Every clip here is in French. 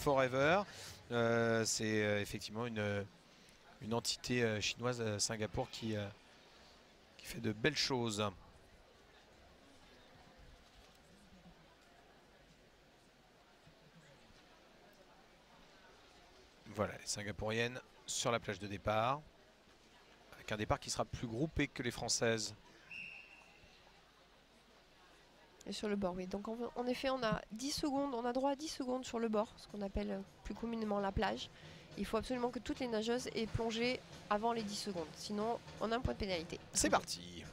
Forever. C'est effectivement une entité chinoise à Singapour qui fait de belles choses. Voilà, les Singapouriennes sur la plage de départ, avec un départ qui sera plus groupé que les Françaises. Et sur le bord, oui. Donc en effet, on a 10 secondes, on a droit à 10 secondes sur le bord, ce qu'on appelle plus communément la plage. Il faut absolument que toutes les nageuses aient plongé avant les 10 secondes. Sinon, on a un point de pénalité. C'est parti.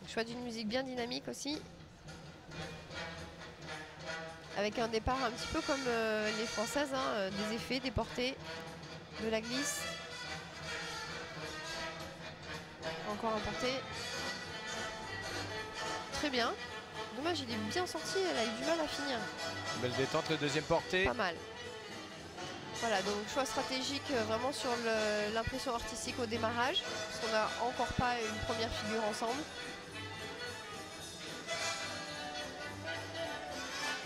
Choix d'une musique bien dynamique aussi. Avec un départ un petit peu comme les Françaises, hein, des effets, des portées, de la glisse. Encore un porté. Très bien. Dommage, il est bien sorti, elle a eu du mal à finir. Belle détente, le deuxième porté. Pas mal. Voilà, donc choix stratégique vraiment sur l'impression artistique au démarrage, parce qu'on n'a encore pas une première figure ensemble.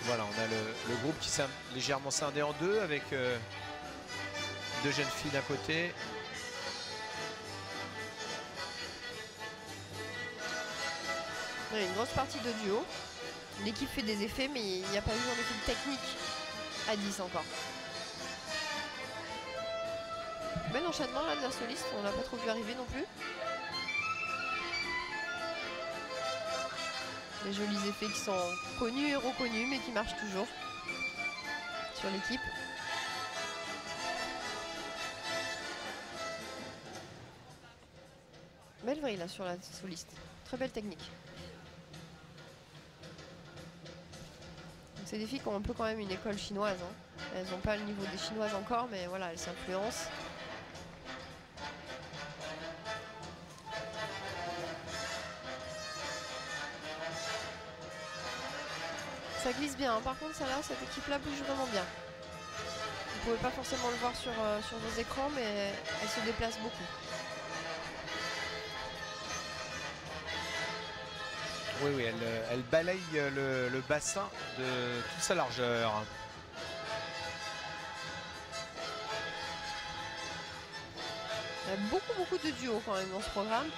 Voilà, on a le groupe qui s'est légèrement scindé en deux avec deux jeunes filles d'un côté. Il y a une grosse partie de duo. L'équipe fait des effets, mais il n'y a pas eu en effet de technique à 10 encore. Bel enchaînement là de la soliste, on l'a pas trop vu arriver non plus. Des jolis effets qui sont connus et reconnus, mais qui marchent toujours sur l'équipe. Belle vrille là sur la soliste, très belle technique. C'est des filles qui ont un peu quand même une école chinoise. Hein. Elles n'ont pas le niveau des chinoises encore, mais voilà, elles s'influencent. Ça glisse bien, hein. Par contre, ça là, cette équipe-là bouge vraiment bien. Vous ne pouvez pas forcément le voir sur vos écrans, mais elle se déplace beaucoup. Oui, oui, elle balaye le bassin de toute sa largeur. Il y a beaucoup de duos quand même dans ce programme.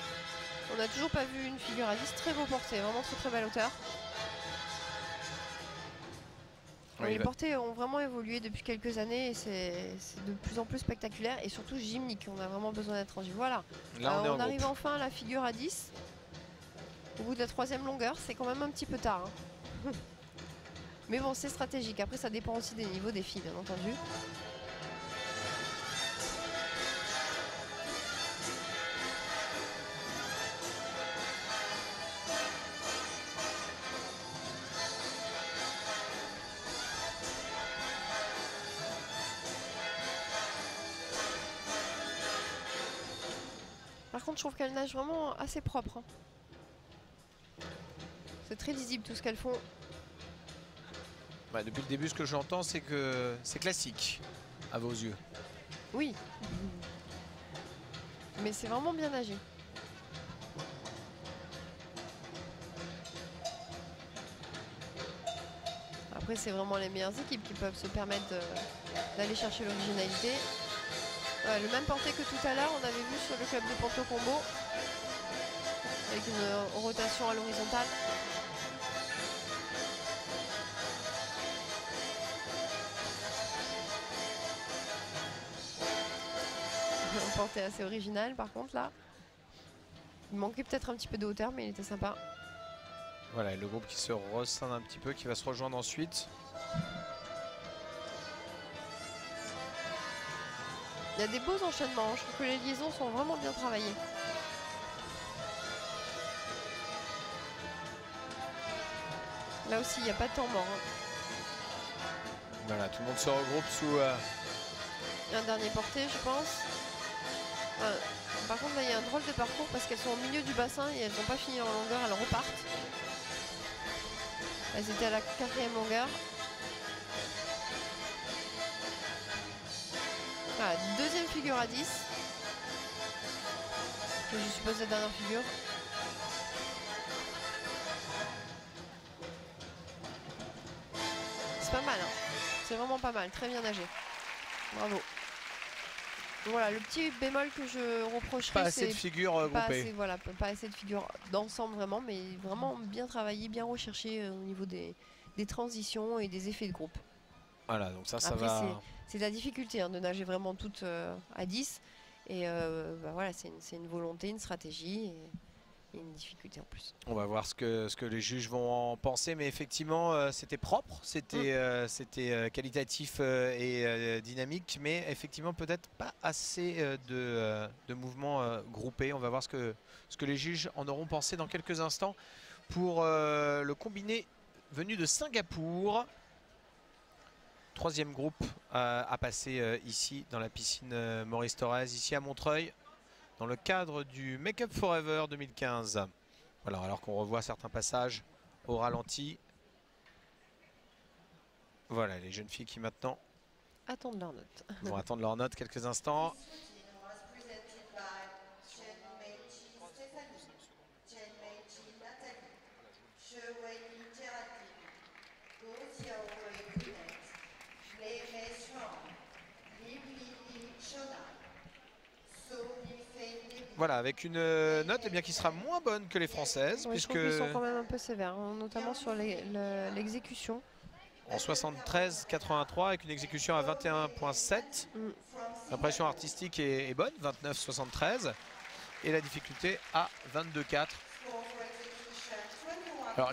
On n'a toujours pas vu une figure à 10, très beau porté, vraiment très belle hauteur. Oui, les portées ont vraiment évolué depuis quelques années et c'est de plus en plus spectaculaire et surtout gymnique. On a vraiment besoin d'être en gym. Voilà, là, on arrive enfin à la figure à 10. Au bout de la 3e longueur, c'est quand même un petit peu tard. Hein. Mais bon, c'est stratégique. Après, ça dépend aussi des niveaux des filles, bien entendu. Par contre, je trouve qu'elles nagent vraiment assez propre. Hein. C'est très lisible tout ce qu'elles font. Bah, depuis le début, ce que j'entends, c'est que c'est classique à vos yeux. Oui. Mais c'est vraiment bien nagé. Après, c'est vraiment les meilleures équipes qui peuvent se permettre d'aller chercher l'originalité. Le même porté que tout à l'heure, on avait vu sur le club de Ponto Combo. Avec une rotation à l'horizontale. Un porté assez original par contre là. Il manquait peut-être un petit peu de hauteur, mais il était sympa. Voilà, le groupe qui se rescinde un petit peu, qui va se rejoindre ensuite. Il y a des beaux enchaînements, je trouve que les liaisons sont vraiment bien travaillées. Là aussi, il n'y a pas de temps mort. Hein. Voilà, tout le monde se regroupe sous... Un dernier porté, je pense. Par contre, là, il y a un drôle de parcours parce qu'elles sont au milieu du bassin et elles n'ont pas fini en longueur, elles repartent. Elles étaient à la 4e longueur. Voilà, 2e figure à 10. Que je suppose la dernière figure. C'est pas mal, hein. C'est vraiment pas mal, très bien nagé. Bravo. Donc voilà, le petit bémol que je reprocherais, pas assez de figures groupées. Voilà, pas assez de figures d'ensemble vraiment, mais vraiment bien travaillé, bien recherché au niveau des transitions et des effets de groupe. Voilà, donc ça Après, va. c'est de la difficulté hein, de nager vraiment toutes à 10. Et bah voilà, c'est une volonté, une stratégie et une difficulté en plus. On va voir ce que les juges vont en penser, mais effectivement c'était propre, c'était qualitatif et dynamique, mais effectivement peut-être pas assez de mouvements groupés. On va voir ce que les juges en auront pensé dans quelques instants pour le combiné venu de Singapour. Troisième groupe à passer ici dans la piscine Maurice Thorez, ici à Montreuil, dans le cadre du Make Up Forever 2015. Voilà, alors qu'on revoit certains passages au ralenti. Voilà, les jeunes filles qui maintenant attendent leur note. vont attendre leur note quelques instants. Voilà, avec une note eh bien, qui sera moins bonne que les françaises. Ouais, puisque je trouve qu'ils sont quand même un peu sévères, hein, notamment sur l'exécution. En 73-83 avec une exécution à 21,7. L'impression artistique est bonne, 29,73. Et la difficulté à 22,4. Alors,